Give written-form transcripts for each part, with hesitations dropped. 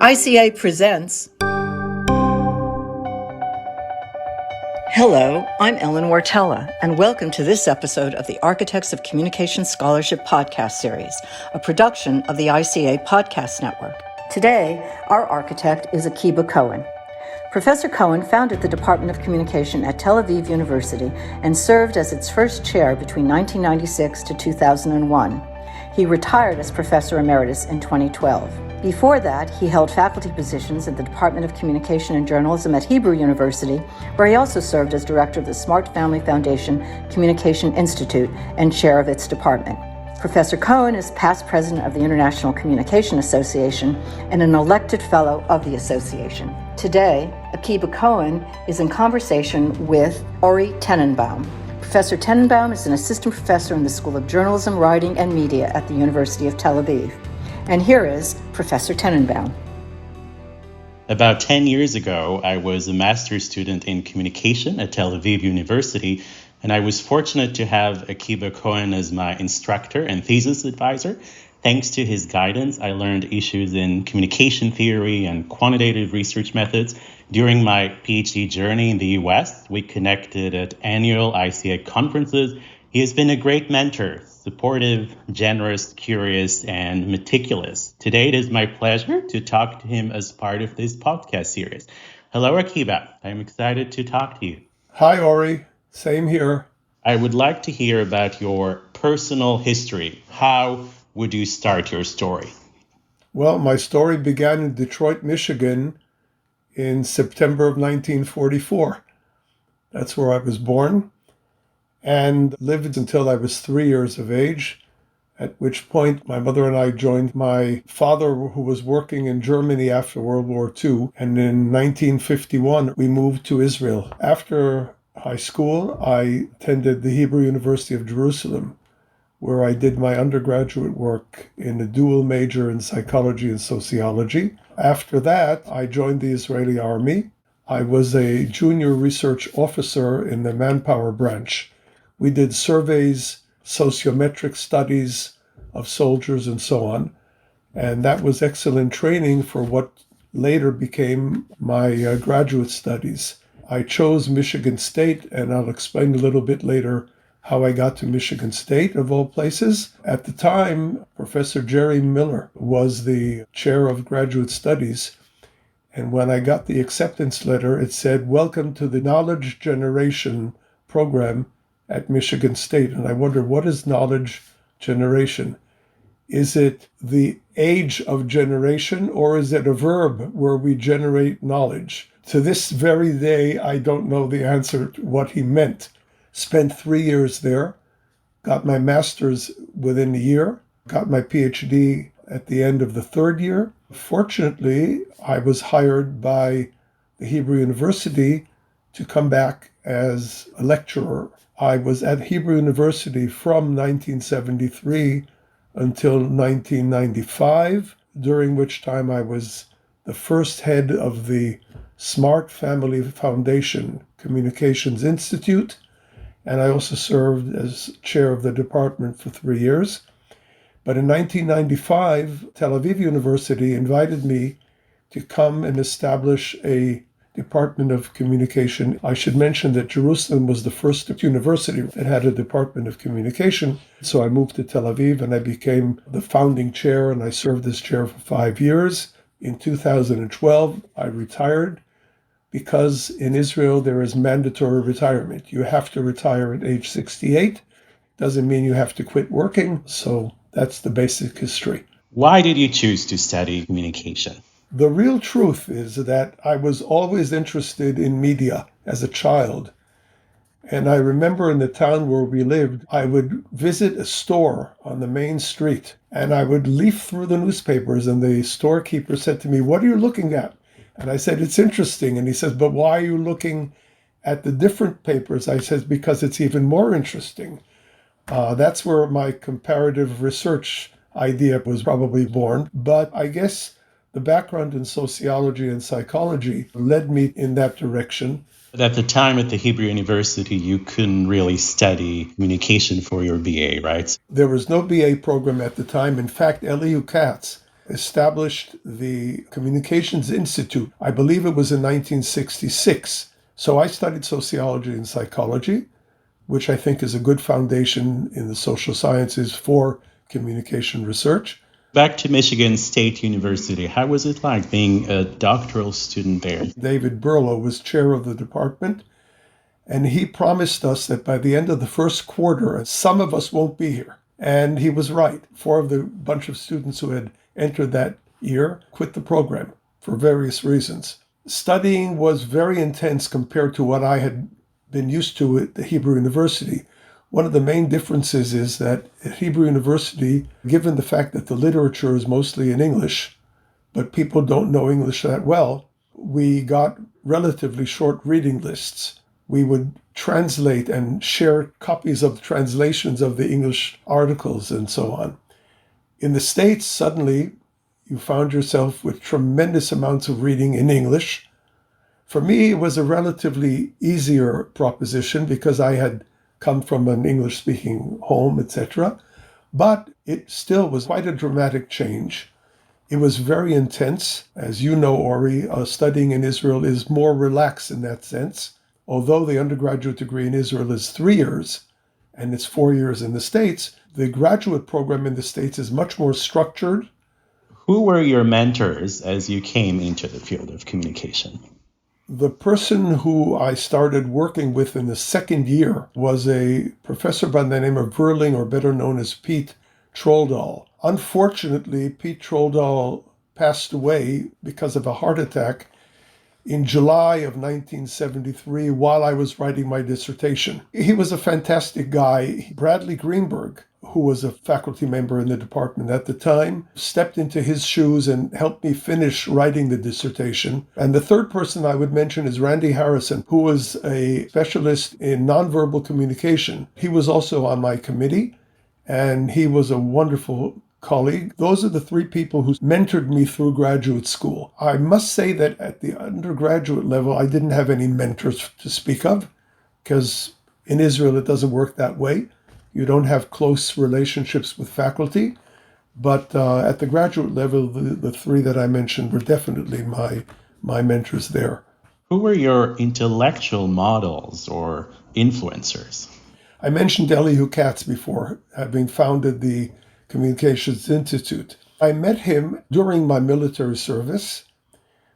ICA presents. Hello, I'm Ellen Wartella, and welcome to this episode of the Architects of Communication Scholarship podcast series, a production of the ICA Podcast Network. Today, our architect is Akiba Cohen. Professor Cohen founded the Department of Communication at Tel Aviv University and served as its first chair between 1996 to 2001. He retired as Professor Emeritus in 2012. Before that, he held faculty positions at the Department of Communication and Journalism at Hebrew University, where he also served as director of the Smart Family Foundation Communication Institute and chair of its department. Professor Cohen is past president of the International Communication Association and an elected fellow of the association. Today, Akiba Cohen is in conversation with Ori Tenenboim. Professor Tenenboim is an assistant professor in the School of Journalism, Writing, and Media at the University of Tel Aviv. And here is Professor Tenenboim. About 10 years ago, I was a master's student in communication at Tel Aviv University, and I was fortunate to have Akiba Cohen as my instructor and thesis advisor. Thanks to his guidance, I learned issues in communication theory and quantitative research methods. During my PhD journey in the US, we connected at annual ICA conferences. He has been a great mentor, supportive, generous, curious, and meticulous. Today, it is my pleasure to talk to him as part of this podcast series. Hello, Akiba. I'm excited to talk to you. Hi, Ori. Same here. I would like to hear about your personal history. How would you start your story? Well, my story began in Detroit, Michigan in September of 1944. That's where I was born and lived until I was 3 years of age, at which point my mother and I joined my father, who was working in Germany after World War II. And in 1951, we moved to Israel. After high school, I attended the Hebrew University of Jerusalem, where I did my undergraduate work in a dual major in psychology and sociology. After that, I joined the Israeli Army. I was a junior research officer in the manpower branch. We did surveys, sociometric studies of soldiers, and so on. And that was excellent training for what later became my graduate studies. I chose Michigan State, and I'll explain a little bit later how I got to Michigan State, of all places. At the time, Professor Jerry Miller was the chair of graduate studies. And when I got the acceptance letter, it said, "Welcome to the Knowledge Generation program at Michigan State." And I wondered, what is knowledge generation? Is it the age of generation, or is it a verb where we generate knowledge? To this very day, I don't know the answer to what he meant. Spent 3 years there, got my master's within a year, got my PhD at the end of the third year. Fortunately, I was hired by the Hebrew University to come back as a lecturer. I was at Hebrew University from 1973 until 1995, during which time I was the first head of the Smart Family Foundation Communications Institute, and I also served as chair of the department for 3 years. But in 1995, Tel Aviv University invited me to come and establish a Department of Communication. I should mention that Jerusalem was the first university that had a Department of Communication. So I moved to Tel Aviv and I became the founding chair, and I served as chair for 5 years. In 2012, I retired because in Israel there is mandatory retirement. You have to retire at age 68. Doesn't mean you have to quit working. So that's the basic history. Why did you choose to study communication? The real truth is that I was always interested in media as a child. And I remember in the town where we lived, I would visit a store on the main street and I would leaf through the newspapers, and the storekeeper said to me, "What are you looking at?" And I said, "It's interesting." And he says, "But why are you looking at the different papers?" I said, "Because it's even more interesting." That's where my comparative research idea was probably born. But I guess the background in sociology and psychology led me in that direction. But at the time at the Hebrew University, you couldn't really study communication for your BA, right? There was no BA program at the time. In fact, Elihu Katz, established the Communications Institute. I believe it was in 1966. So I studied sociology and psychology, which I think is a good foundation in the social sciences for communication research. Back to Michigan State University, how was it like being a doctoral student there? David Berlow was chair of the department, and he promised us that by the end of the first quarter, some of us won't be here. And he was right. 4 of the bunch of students who had entered that year quit the program for various reasons. Studying was very intense compared to what I had been used to at the Hebrew University. One of the main differences is that at Hebrew University, given the fact that the literature is mostly in English, but people don't know English that well, we got relatively short reading lists. We would translate and share copies of translations of the English articles and so on. In the States, suddenly, you found yourself with tremendous amounts of reading in English. For me, it was a relatively easier proposition because I had come from an English-speaking home, etc. But it still was quite a dramatic change. It was very intense. As you know, Ori, studying in Israel is more relaxed in that sense. Although the undergraduate degree in Israel is 3 years, and it's 4 years in the States, the graduate program in the States is much more structured. Who were your mentors as you came into the field of communication? The person who I started working with in the second year was a professor by the name of Verling, or better known as Pete Troldahl. Unfortunately, Pete Troldahl passed away because of a heart attack in July of 1973 while I was writing my dissertation. He was a fantastic guy. Bradley Greenberg, who was a faculty member in the department at the time, stepped into his shoes and helped me finish writing the dissertation. And the third person I would mention is Randy Harrison, who was a specialist in nonverbal communication. He was also on my committee, and he was a wonderful colleague. Those are the 3 people who mentored me through graduate school. I must say that at the undergraduate level, I didn't have any mentors to speak of, because in Israel it doesn't work that way. You don't have close relationships with faculty. But at the graduate level, the 3 that I mentioned were definitely my mentors there. Who were your intellectual models or influencers? I mentioned Elihu Katz before, having founded the Communications Institute. I met him during my military service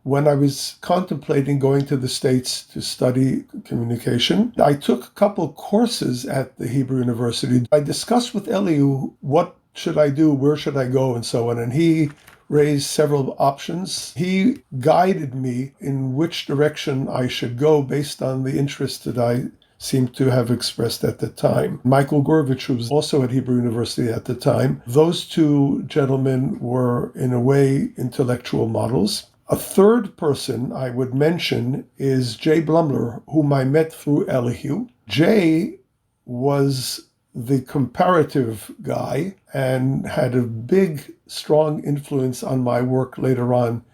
when I was contemplating going to the States to study communication. I took a couple courses at the Hebrew University. I discussed with Elihu what should I do, where should I go, and so on, and he raised several options. He guided me in which direction I should go based on the interest that I seemed to have expressed at the time. Michael Gurevich, who was also at Hebrew University at the time, those 2 gentlemen were, in a way, intellectual models. A third person I would mention is Jay Blumler, whom I met through Elihu. Jay was the comparative guy and had a big, strong influence on my work later on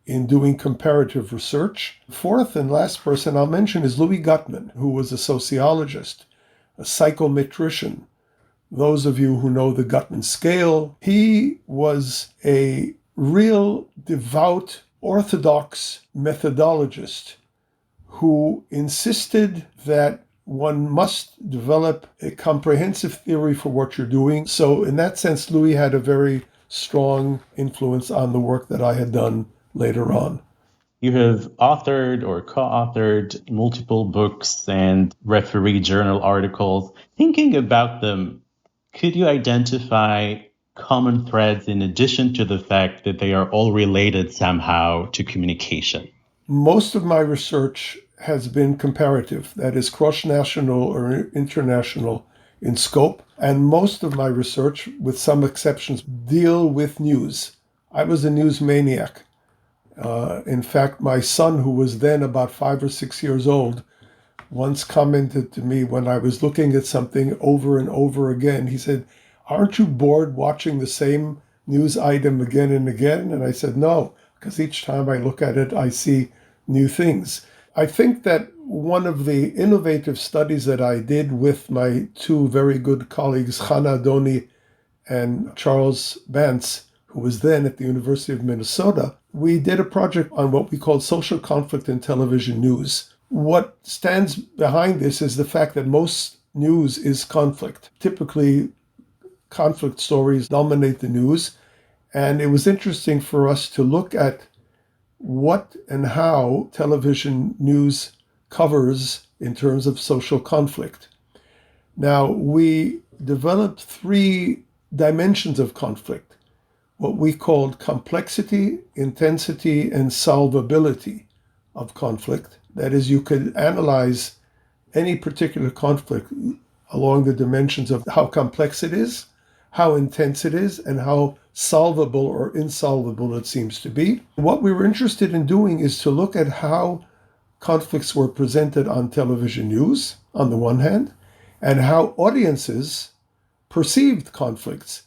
in doing comparative research. Fourth and last person I'll mention is Louis Gutman, who was a sociologist, a psychometrician. Those of you who know the Gutman scale, he was a real devout orthodox methodologist who insisted that one must develop a comprehensive theory for what you're doing. So in that sense, Louis had a very strong influence on the work that I had done later on. You have authored or co-authored multiple books and referee journal articles. Thinking about them, could you identify common threads in addition to the fact that they are all related somehow to communication? Most of my research has been comparative, that is cross-national or international in scope, and most of my research, with some exceptions, deal with news. I was a news maniac. In fact, my son, who was then about 5 or 6 years old, once commented to me when I was looking at something over and over again. He said, "Aren't you bored watching the same news item again and again?" And I said, "No, because each time I look at it, I see new things." I think that one of the innovative studies that I did with my 2 very good colleagues, Hannah Doni and Charles Bantz, who was then at the University of Minnesota, we did a project on what we called social conflict in television news. What stands behind this is the fact that most news is conflict. Typically, conflict stories dominate the news. And it was interesting for us to look at what and how television news covers in terms of social conflict. Now, we developed 3 dimensions of conflict, what we called complexity, intensity, and solvability of conflict. That is, you could analyze any particular conflict along the dimensions of how complex it is, how intense it is, and how solvable or insolvable it seems to be. What we were interested in doing is to look at how conflicts were presented on television news, on the one hand, and how audiences perceived conflicts,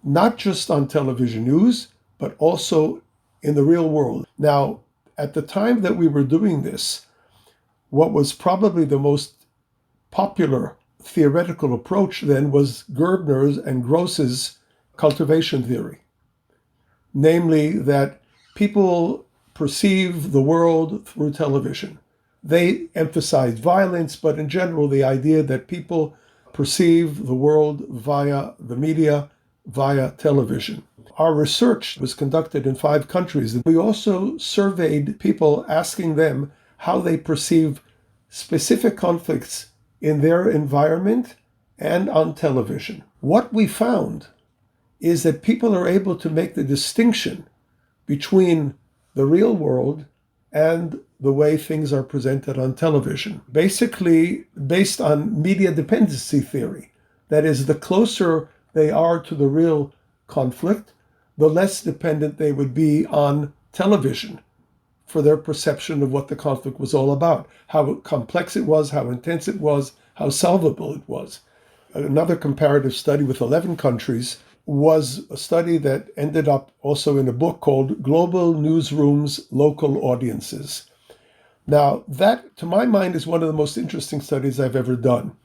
not just on television news, but also in the real world. Now, at the time that we were doing this, what was probably the most popular theoretical approach then was Gerbner's and Gross's cultivation theory, namely that people perceive the world through television. They emphasized violence, but in general, the idea that people perceive the world via the media, via television. Our research was conducted in 5 countries. We also surveyed people, asking them how they perceive specific conflicts in their environment and on television. What we found is that people are able to make the distinction between the real world and the way things are presented on television, basically based on media dependency theory. That is, the closer they are to the real conflict, the less dependent they would be on television for their perception of what the conflict was all about, how complex it was, how intense it was, how solvable it was. Another comparative study with 11 countries was a study that ended up also in a book called Global Newsrooms, Local Audiences. Now, that, to my mind, is one of the most interesting studies I've ever done.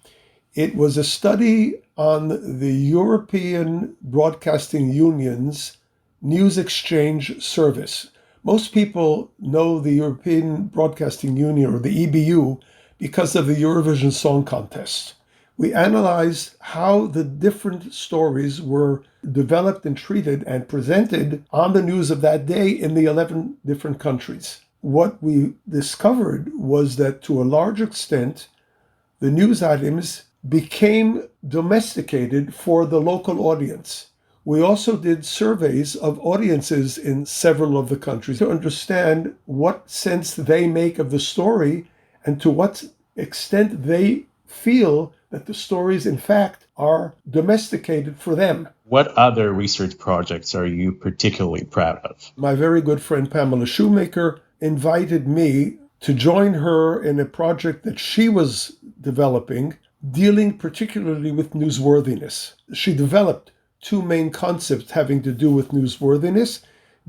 It was a study on the European Broadcasting Union's news exchange service. Most people know the European Broadcasting Union, or the EBU, because of the Eurovision Song Contest. We analyzed how the different stories were developed and treated and presented on the news of that day in the 11 different countries. What we discovered was that to a large extent, the news items became domesticated for the local audience. We also did surveys of audiences in several of the countries to understand what sense they make of the story and to what extent they feel that the stories, in fact, are domesticated for them. What other research projects are you particularly proud of? My very good friend Pamela Shoemaker invited me to join her in a project that she was developing, dealing particularly with newsworthiness. She developed 2 main concepts having to do with newsworthiness,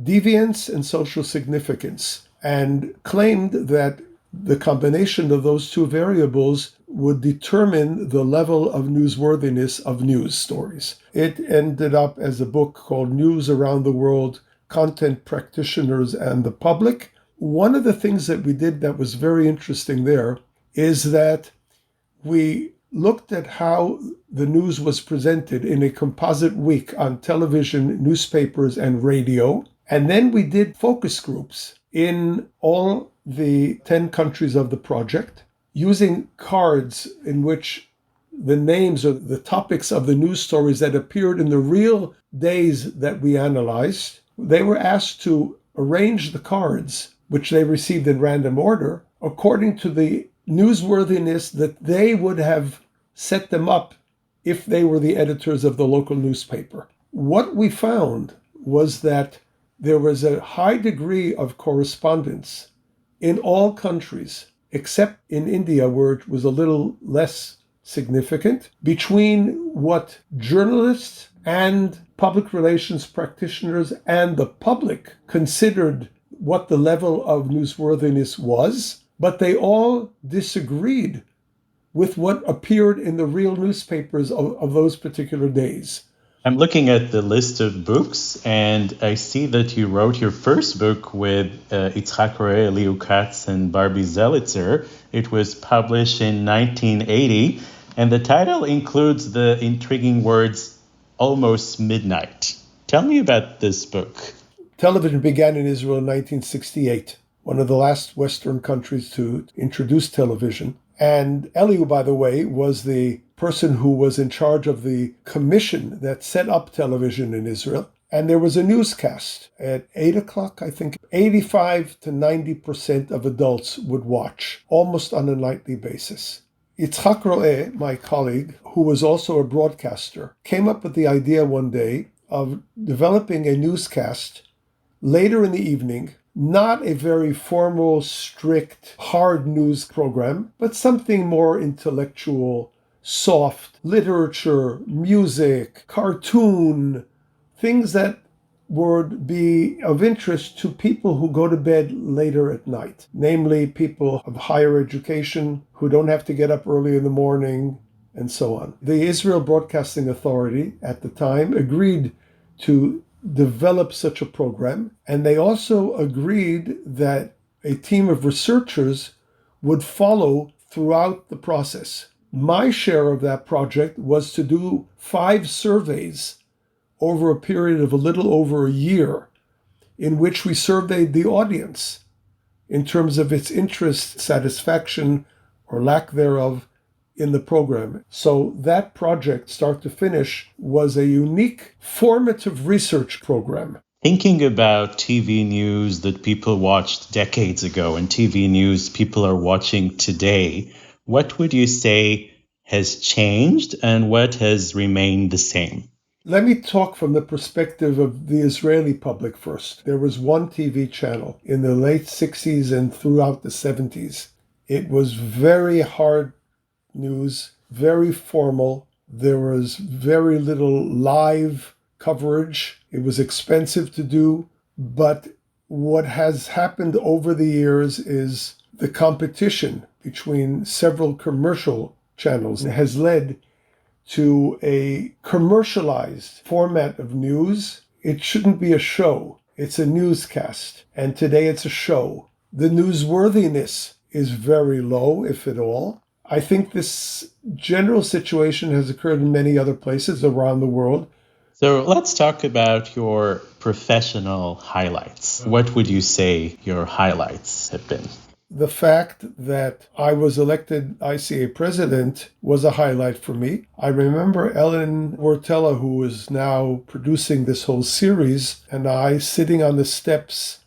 deviance and social significance, and claimed that the combination of those 2 variables would determine the level of newsworthiness of news stories. It ended up as a book called News Around the World, Content Practitioners and the Public. One of the things that we did that was very interesting there is that we looked at how the news was presented in a composite week on television, newspapers, and radio. And then we did focus groups in all the 10 countries of the project, using cards in which the names or the topics of the news stories that appeared in the real days that we analyzed. They were asked to arrange the cards, which they received in random order, according to the newsworthiness that they would have set them up if they were the editors of the local newspaper. What we found was that there was a high degree of correspondence in all countries, except in India, where it was a little less significant, between what journalists and public relations practitioners and the public considered what the level of newsworthiness was, but they all disagreed with what appeared in the real newspapers of those particular days. I'm looking at the list of books, and I see that you wrote your first book with Itzhak Roeh, Liu Katz, and Barbie Zelitzer. It was published in 1980, and the title includes the intriguing words, almost midnight. Tell me about this book. Television began in Israel in 1968, one of the last Western countries to introduce television. And Eliu, by the way, was the person who was in charge of the commission that set up television in Israel. And there was a newscast at 8 o'clock, I think. 85 to 90% of adults would watch, almost on a nightly basis. Itzhak Roeh, my colleague, who was also a broadcaster, came up with the idea one day of developing a newscast later in the evening, not a very formal, strict, hard news program, but something more intellectual, soft, literature, music, cartoon, things that would be of interest to people who go to bed later at night, namely people of higher education who don't have to get up early in the morning, and so on. The Israel Broadcasting Authority at the time agreed to develop such a program, and they also agreed that a team of researchers would follow throughout the process. My share of that project was to do 5 surveys over a period of a little over a year, in which we surveyed the audience in terms of its interest, satisfaction, or lack thereof in the program. So that project, start to finish, was a unique formative research program. Thinking about TV news that people watched decades ago and TV news people are watching today, what would you say has changed and what has remained the same? Let me talk from the perspective of the Israeli public first. There was one TV channel in the late 60s and throughout the 70s. It was very hard news, very formal. There was very little live coverage. It was expensive to do. But what has happened over the years is the competition between several commercial channels has led to a commercialized format of news. It shouldn't be a show. It's a newscast. And today it's a show. The newsworthiness is very low, if at all. I think this general situation has occurred in many other places around the world. So let's talk about your professional highlights. What would you say your highlights have been? The fact that I was elected ICA president was a highlight for me. I remember Ellen Wartella, who is now producing this whole series, and I sitting on the steps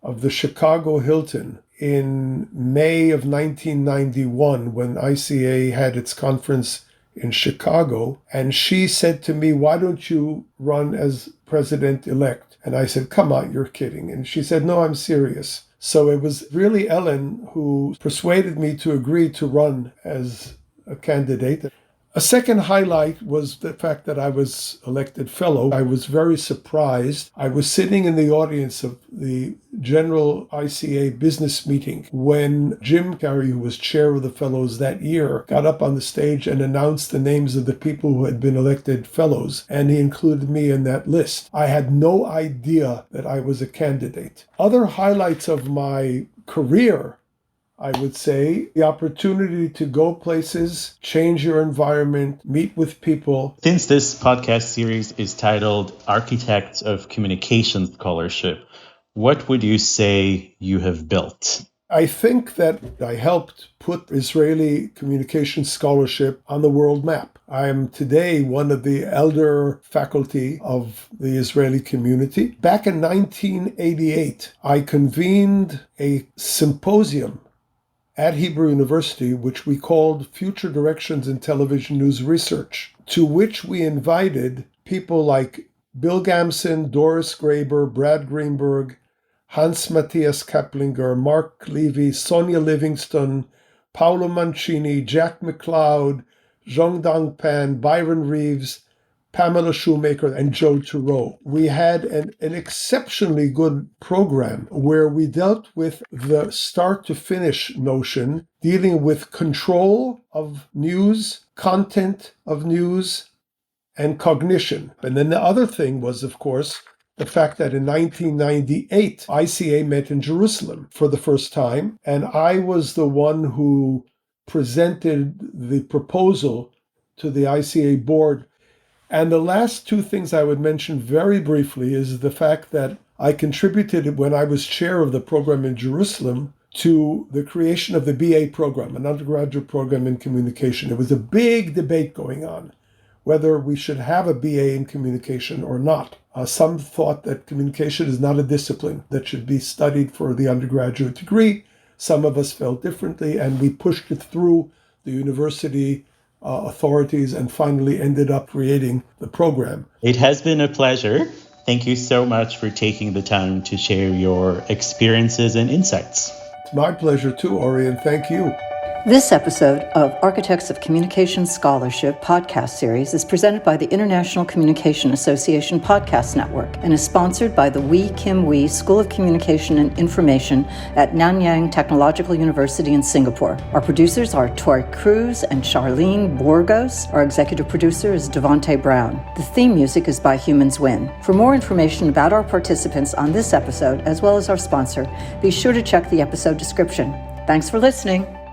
of the Chicago Hilton in May of 1991 when ICA had its conference in Chicago. And she said to me, "Why don't you run as president-elect?" And I said, "Come on, you're kidding." And she said, "No, I'm serious." So it was really Ellen who persuaded me to agree to run as a candidate. A second highlight was the fact that I was elected fellow. I was very surprised. I was sitting in the audience of the general ICA business meeting when Jim Carrey, who was chair of the fellows that year, got up on the stage and announced the names of the people who had been elected fellows, and he included me in that list. I had no idea that I was a candidate. Other highlights of my career, I would say, the opportunity to go places, change your environment, meet with people. Since this podcast series is titled Architects of Communication Scholarship, what would you say you have built? I think that I helped put Israeli communication scholarship on the world map. I am today one of the elder faculty of the Israeli community. Back in 1988, I convened a symposium at Hebrew University, which we called Future Directions in Television News Research, to which we invited people like Bill Gamson, Doris Graber, Brad Greenberg, Hans Matthias Kaplinger, Mark Levy, Sonia Livingston, Paolo Mancini, Jack McLeod, Zhongdang Pan, Byron Reeves, Pamela Shoemaker, and Joe Turow. We had an exceptionally good program where we dealt with the start to finish notion, dealing with control of news, content of news, and cognition. And then the other thing was, of course, the fact that in 1998, ICA met in Jerusalem for the first time, and I was the one who presented the proposal to the ICA board. And the last two things I would mention very briefly is the fact that I contributed, when I was chair of the program in Jerusalem, to the creation of the BA program, an undergraduate program in communication. There was a big debate going on whether we should have a BA in communication or not. Some thought that communication is not a discipline that should be studied for the undergraduate degree. Some of us felt differently, and we pushed it through the university authorities and finally ended up creating the program. It has been a pleasure. Thank you so much for taking the time to share your experiences and insights. It's my pleasure too, Ori, and thank you. This episode of Architects of Communication Scholarship podcast series is presented by the International Communication Association Podcast Network and is sponsored by the Wee Kim Wee School of Communication and Information at Nanyang Technological University in Singapore. Our producers are Tori Cruz and Charlene Borgos. Our executive producer is Devontae Brown. The theme music is by Humans Win. For more information about our participants on this episode, as well as our sponsor, be sure to check the episode description. Thanks for listening.